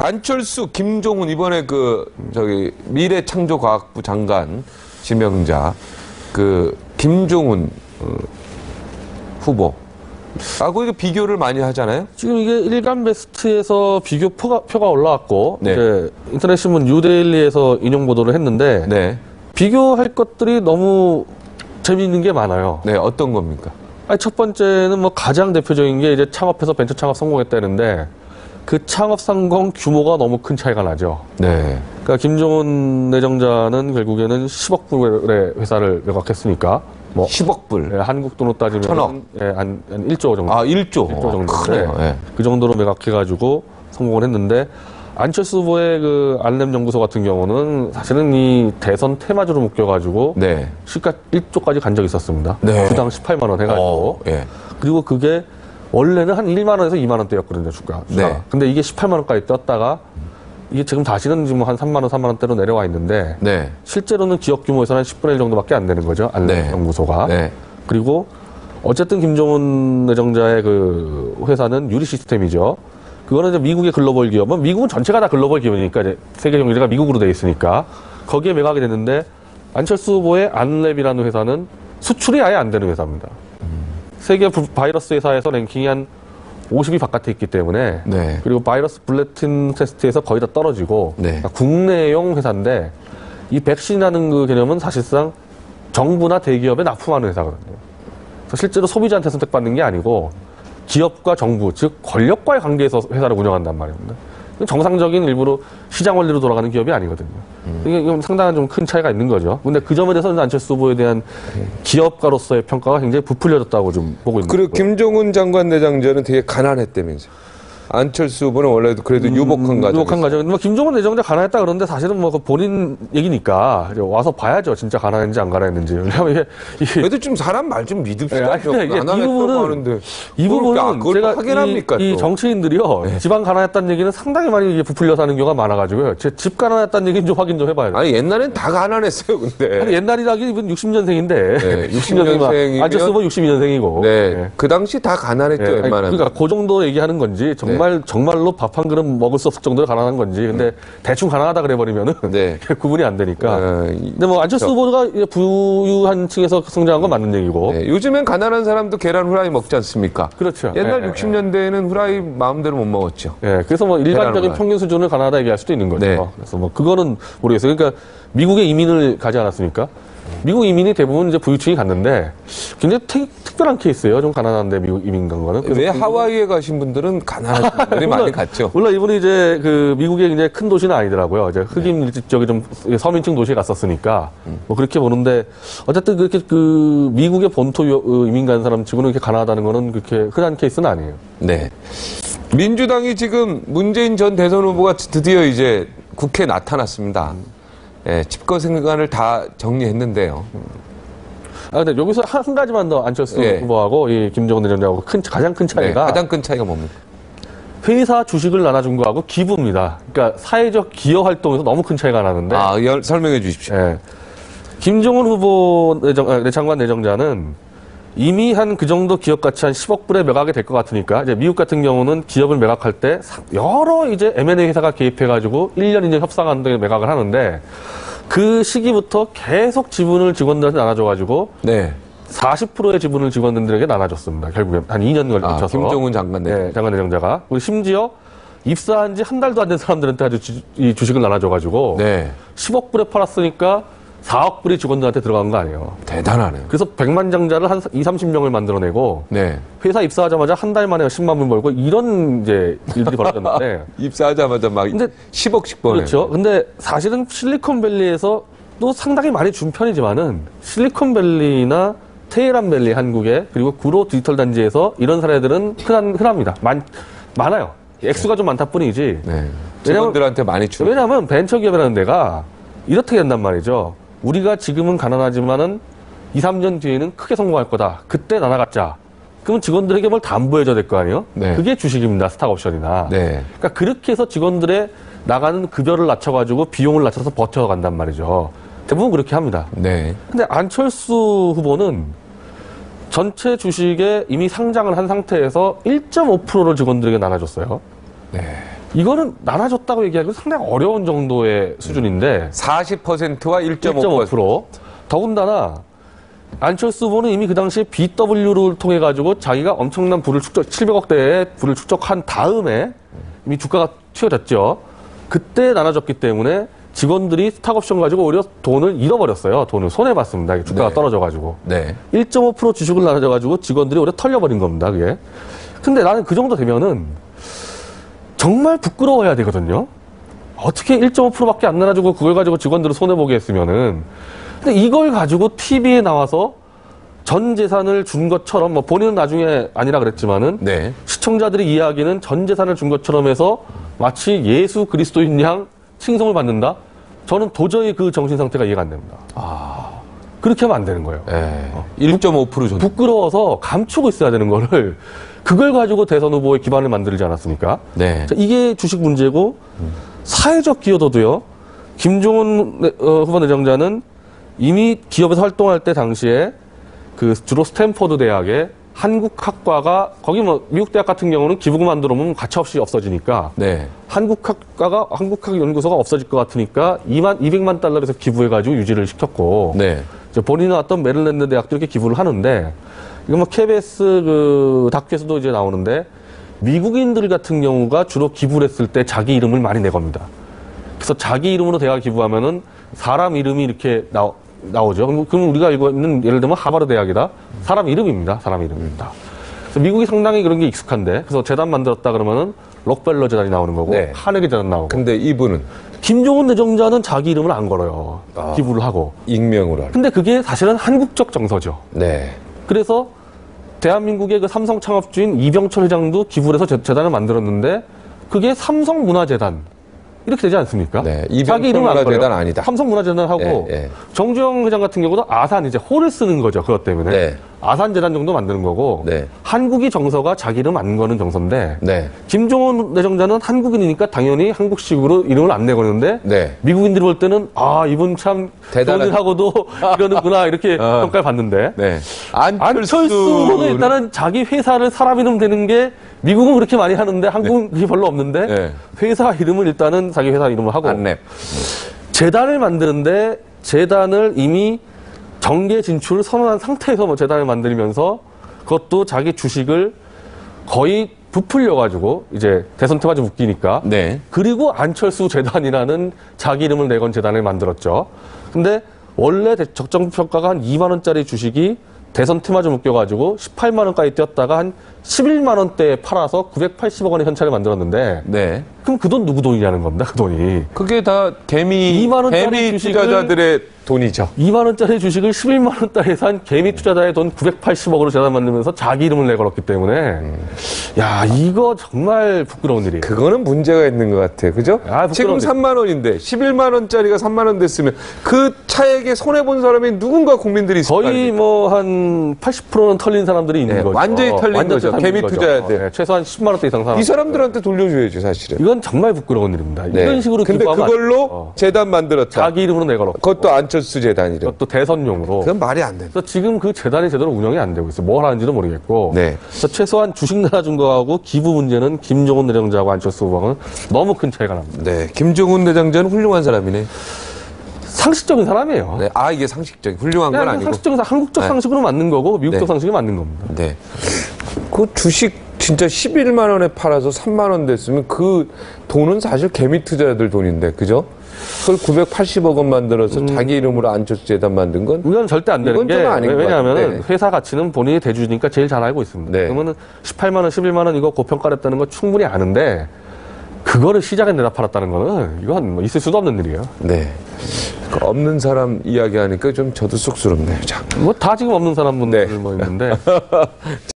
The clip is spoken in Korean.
안철수, 김종훈 이번에 미래창조과학부 장관 지명자 김종훈 후보. 하고 비교를 많이 하잖아요. 지금 이게 일간 베스트에서 비교 표가 올라왔고, 네. 이제 인터넷 신문 뉴데일리에서 인용 보도를 했는데, 네. 비교할 것들이 너무 재미있는 게 많아요. 네, 어떤 겁니까? 첫 번째는 가장 대표적인 게 이제 창업해서 벤처 창업 성공했다는데, 그 창업 성공 규모가 너무 큰 차이가 나죠. 네. 그러니까 김종훈 내정자는 결국에는 10억 불의 회사를 매각했으니까, 10억 불. 예, 한국 돈으로 따지면 1,000억. 예, 한 1조 정도. 1조. 1조 정도인데 크네요. 예. 그 정도로 매각해가지고 성공을 했는데 안철수 후보의 안랩 연구소 같은 경우는 사실은 이 대선 테마주로 묶여가지고 네. 시가 1조까지 간 적이 있었습니다. 네. 주당 18만 원 해가지고. 예. 그리고 그게 원래는 한 1만 원에서 2만 원대였거든요, 주가. 네. 근데 이게 18만 원까지 떴다가 이게 지금 다시는 지금 한 3만 원, 4만 원대로 내려와 있는데 네. 실제로는 기업 규모에서는 한 10분의 1 정도밖에 안 되는 거죠, 안랩 네. 연구소가. 네. 그리고 어쨌든 김종훈 내정자의 회사는 유리 시스템이죠. 그거는 이제 미국의 글로벌 기업은 미국은 전체가 다 글로벌 기업이니까 이제 세계 경제가 미국으로 돼 있으니까 거기에 매각이 됐는데 안철수 후보의 안랩이라는 회사는 수출이 아예 안 되는 회사입니다. 세계 바이러스 회사에서 랭킹이 한 50위 바깥에 있기 때문에 네. 그리고 바이러스 블레틴 테스트에서 거의 다 떨어지고 네. 그러니까 국내용 회사인데 이 백신이라는 개념은 사실상 정부나 대기업에 납품하는 회사거든요. 그래서 실제로 소비자한테 선택받는 게 아니고 기업과 정부, 즉 권력과의 관계에서 회사를 운영한단 말입니다. 정상적인 일부러 시장 원리로 돌아가는 기업이 아니거든요. 이게 상당한 좀 큰 차이가 있는 거죠. 근데 그 점에 대해서는 안철수 후보에 대한 기업가로서의 평가가 굉장히 부풀려졌다고 좀 보고 있는 그리고 거고요. 김종훈 장관 내정자는 되게 가난했다면서요. 안철수 후보는 원래도 그래도 유복한 가정. 유복한 가정. 김종훈 내정자 가난했다 그러는데 사실은 그 본인 얘기니까 와서 봐야죠. 진짜 가난했는지 안 가난했는지. 왜냐면 이게 그래도 좀 사람 말 좀 믿읍시다. 이 부분은 그걸 제가 확인합니까? 이 정치인들이요. 네. 집안 가난했다는 얘기는 상당히 많이 부풀려서 하는 경우가 많아가지고요. 제 집 가난했다는 얘기는 좀 확인 좀 해봐야 돼요. 아니 옛날엔 다 가난했어요. 근데. 아니, 옛날이라기 이분 60년생인데. 네, 60년생이면 안철수 후보 62년생이고. 네. 네. 그 당시 다 가난했죠. 네. 웬만하면. 그러니까 그 정도 얘기하는 건지 정말로 밥 한 그릇 먹을 수 없을 정도로 가난한 건지. 근데 대충 가난하다 그래버리면은 네. 구분이 안 되니까. 근데 안철수 후보가 부유한 층에서 성장한 건 맞는 얘기고. 네. 요즘엔 가난한 사람도 계란 후라이 먹지 않습니까? 그렇죠. 옛날 60년대에는 후라이 마음대로 못 먹었죠. 예, 그래서 일반적인 평균 수준을 가난하다 얘기할 수도 있는 거죠. 네. 그래서 그거는 모르겠어요. 그러니까 미국에 이민을 가지 않았습니까? 미국 이민이 대부분 이제 부유층이 갔는데 굉장히 특별한 케이스예요. 좀 가난한데 미국 이민 간 거는. 왜 하와이에 가신 분들은 가난한 분들이 많이 갔죠? 물론 이분이 이제 미국의 굉장히 큰 도시는 아니더라고요. 이제 흑인 밀집지역이 좀 서민층 도시에 갔었으니까 그렇게 보는데 어쨌든 그렇게 미국의 본토 이민 간 사람 치고는 이렇게 가난하다는 거는 그렇게 흔한 케이스는 아니에요. 네. 민주당이 지금 문재인 전 대선 후보가 드디어 이제 국회에 나타났습니다. 예, 집권 생각을 다 정리했는데요. 근데 여기서 한 가지만 더 안철수 네. 후보하고 이 김종훈 내정자하고 가장 큰 차이가 가장 큰 차이가 뭡니까? 회사 주식을 나눠준 거하고 기부입니다. 그러니까 사회적 기여 활동에서 너무 큰 차이가 나는데. 설명해 주십시오. 예. 김종훈 후보 장관 내정자는 이미 한 그 정도 기업 가치 한 10억 불에 매각이 될 것 같으니까 이제 미국 같은 경우는 기업을 매각할 때 여러 이제 M&A 회사가 개입해가지고 1년 이제 협상한 데 매각을 하는데 그 시기부터 계속 지분을 직원들한테 나눠줘가지고 네. 40%의 지분을 직원들에게 나눠줬습니다. 결국엔 한 2년 걸쳐서. 김종훈 장관 네, 장관 내정자가. 그리고 심지어 입사한 지 한 달도 안 된 사람들한테 아주 이 주식을 나눠줘가지고 네. 10억 불에 팔았으니까 4억 불이 직원들한테 들어간 거 아니에요. 대단하네요. 그래서 100만 장자를 한 2, 30명을 만들어내고 네. 회사 회사 입사하자마자 한 달 만에 10만 불 벌고 이런 이제 일들이 벌어졌는데 입사하자마자 막 근데 10억씩 버네. 그렇죠. 근데 사실은 실리콘밸리에서 또 상당히 많이 준 편이지만은 실리콘밸리나 테헤란밸리 한국에 그리고 구로 디지털 단지에서 이런 사례들은 흔합니다. 많아요. 액수가 좀 많다 뿐이지. 네. 직원들한테 많이 주고. 왜냐하면 벤처기업이라는 데가 이렇게 된단 말이죠. 우리가 지금은 가난하지만은 2, 3년 뒤에는 크게 성공할 거다. 그때 나눠갖자. 그러면 직원들에게 뭘 담보해줘야 될 거 아니에요? 네. 그게 주식입니다. 스탁옵션이나. 네. 그러니까 그렇게 해서 직원들의 나가는 급여를 낮춰가지고 비용을 낮춰서 버텨간단 말이죠. 대부분 그렇게 합니다. 네. 근데 안철수 후보는 전체 주식에 이미 상장을 한 상태에서 1.5%를 직원들에게 나눠줬어요. 네. 이거는 나눠줬다고 얘기하기가 상당히 어려운 정도의 수준인데 40%와 1.5%. 1.5%. 더군다나 안철수 후보는 이미 그 당시에 BW를 통해 가지고 자기가 엄청난 부를 축적, 700억대의 부를 축적한 다음에 이미 주가가 튀어졌죠. 그때 나눠줬기 때문에 직원들이 스탁옵션 가지고 오히려 돈을 잃어버렸어요. 돈을 손해봤습니다. 주가가 네. 떨어져가지고. 네. 1.5% 주식을 나눠줘가지고 직원들이 오히려 털려버린 겁니다. 그게. 근데 나는 그 정도 되면은 정말 부끄러워야 되거든요. 어떻게 1.5%밖에 안 나눠주고 그걸 가지고 직원들을 손해보게 했으면은. 근데 이걸 가지고 TV에 나와서 전 재산을 준 것처럼, 뭐 본인은 나중에 아니라 그랬지만은 네. 시청자들이 이야기는 전 재산을 준 것처럼 해서 마치 예수 그리스도인 양 칭송을 받는다? 저는 도저히 그 정신 상태가 이해가 안 됩니다. 그렇게 하면 안 되는 거예요. 네. 1.5% 정도. 부끄러워서 감추고 있어야 되는 거를 그걸 가지고 대선 후보의 기반을 만들지 않았습니까? 네. 자, 이게 주식 문제고 사회적 기여도도요. 김종훈 후보 내정자는 이미 기업에서 활동할 때 당시에 그 주로 스탠퍼드 대학의 한국학과가 거기 뭐 미국 대학 같은 경우는 기부금만 들어오면 가차없이 없어지니까 네. 한국학연구소가 없어질 것 같으니까 200만 달러에서 기부해가지고 유지를 시켰고 네. 이제 본인이 나왔던 메릴랜드 대학도 이렇게 기부를 하는데 이거 뭐 KBS 그 다큐에서도 이제 나오는데 미국인들 같은 경우가 주로 기부를 했을 때 자기 이름을 많이 내겁니다. 그래서 자기 이름으로 대학 기부하면은 사람 이름이 이렇게 나오죠. 그럼 우리가 알고 있는 예를 들면 하버드 대학이다. 사람 이름입니다. 사람 이름입니다. 그래서 미국이 상당히 그런 게 익숙한데 그래서 재단 만들었다 그러면은 록펠러 재단이 나오는 거고 네. 카네기 재단 나오고. 근데 이분은 김종훈 내정자는 자기 이름을 안 걸어요. 기부를 하고. 익명으로 하는. 근데 그게 사실은 한국적 정서죠. 네. 그래서 대한민국의 그 삼성 창업주인 이병철 회장도 기부를 해서 재단을 만들었는데 그게 삼성문화재단 이렇게 되지 않습니까? 네. 자기 이름을 안 이병철문화재단 걸어요. 아니다. 삼성문화재단하고 예, 예. 정주영 회장 같은 경우도 아산 이제 호를 쓰는 거죠. 그것 때문에. 네. 아산재단 정도 만드는 거고 네. 한국이 정서가 자기 이름 안 거는 정서인데 네. 김종훈 내정자는 한국인이니까 당연히 한국식으로 이름을 안 내거는데 네. 미국인들이 볼 때는 아 이분 참 대단한- 돈하고도 이러는구나 이렇게 평가를 받는데 네. 안철수 후보는 일단은 자기 회사를 사람 이름 되는 게 미국은 그렇게 많이 하는데 한국은 그게 별로 없는데 네. 회사 이름을 일단은 자기 회사 이름을 하고 안랩. 재단을 만드는데 재단을 이미 정계 진출을 선언한 상태에서 뭐 재단을 만들면서 그것도 자기 주식을 거의 부풀려가지고 이제 대선 테마주 묶이니까 네. 그리고 안철수 재단이라는 자기 이름을 내건 재단을 만들었죠. 근데 원래 적정 평가가 한 2만 원짜리 주식이 대선 테마주 묶여가지고 18만 원까지 뛰었다가 한 11만 원대에 팔아서 980억 원의 현찰을 만들었는데 네. 그럼 그 돈 누구 돈이냐는 겁니다. 그 돈이. 그게 다 개미 2만 원짜리 개미 주식을- 투자자들의 돈이죠. 2만 원짜리 주식을 11만 원짜리 산 개미 투자자의 돈 980억으로 재단 만들면서 자기 이름을 내걸었기 때문에 야 이거 정말 부끄러운 일이에요. 그거는 문제가 있는 것 같아요. 그죠? 아, 지금 부끄러운데. 3만 원인데 11만 원짜리가 3만 원 됐으면 그 차액에 손해 본 사람이 누군가 국민들이 있을 거 거의 아닙니까? 뭐 한 80%는 털린 사람들이 있는 네, 거죠. 완전히 털린 거죠. 털린 개미 거죠. 투자자들. 네, 최소한 10만 원대 이상 사람. 이 사람들한테 돌려줘야죠, 사실은. 이건 정말 부끄러운 일입니다. 네. 이런 식으로 근데 기부하면 그걸로 재단 만들었다. 자기 이름으로 내걸었고 그것도 안철수 재단 이름. 그것도 대선용으로. 그건 말이 안 된다. 그래서 지금 그 재단이 제대로 운영이 안 되고 있어요. 뭘 하는지도 모르겠고. 네. 그래서 최소한 주식 나눠준 거하고 기부 문제는 김종훈 내정자하고 안철수 후보는 너무 큰 차이가 납니다. 네. 김종훈 내정자는 훌륭한 사람이네. 상식적인 사람이에요. 네. 아, 이게 상식적인, 훌륭한 건 그냥 아니고. 상식적인 한국적 네. 상식으로 맞는 거고 미국적 네. 상식이 맞는 겁니다. 네. 그 주식 진짜 11만 원에 팔아서 3만 원 됐으면 그 돈은 사실 개미 투자자들 돈인데, 그죠? 그걸 980억 원 만들어서 자기 이름으로 안철수 재단 만든 건 이건 절대 안 되는 이건 게 좀 아닌 것 왜냐하면 같아요. 회사 가치는 본인이 대주주니까 제일 잘 알고 있습니다. 네. 그러면 18만 원, 11만 원 이거 고평가됐다는 거 충분히 아는데 그거를 시장에 내다 팔았다는 거는 이건 뭐 있을 수도 없는 일이에요. 네. 그 없는 사람 이야기하니까 좀 저도 쑥스럽네요. 자. 뭐 다 지금 없는 사람분들 네. 뭐 있는데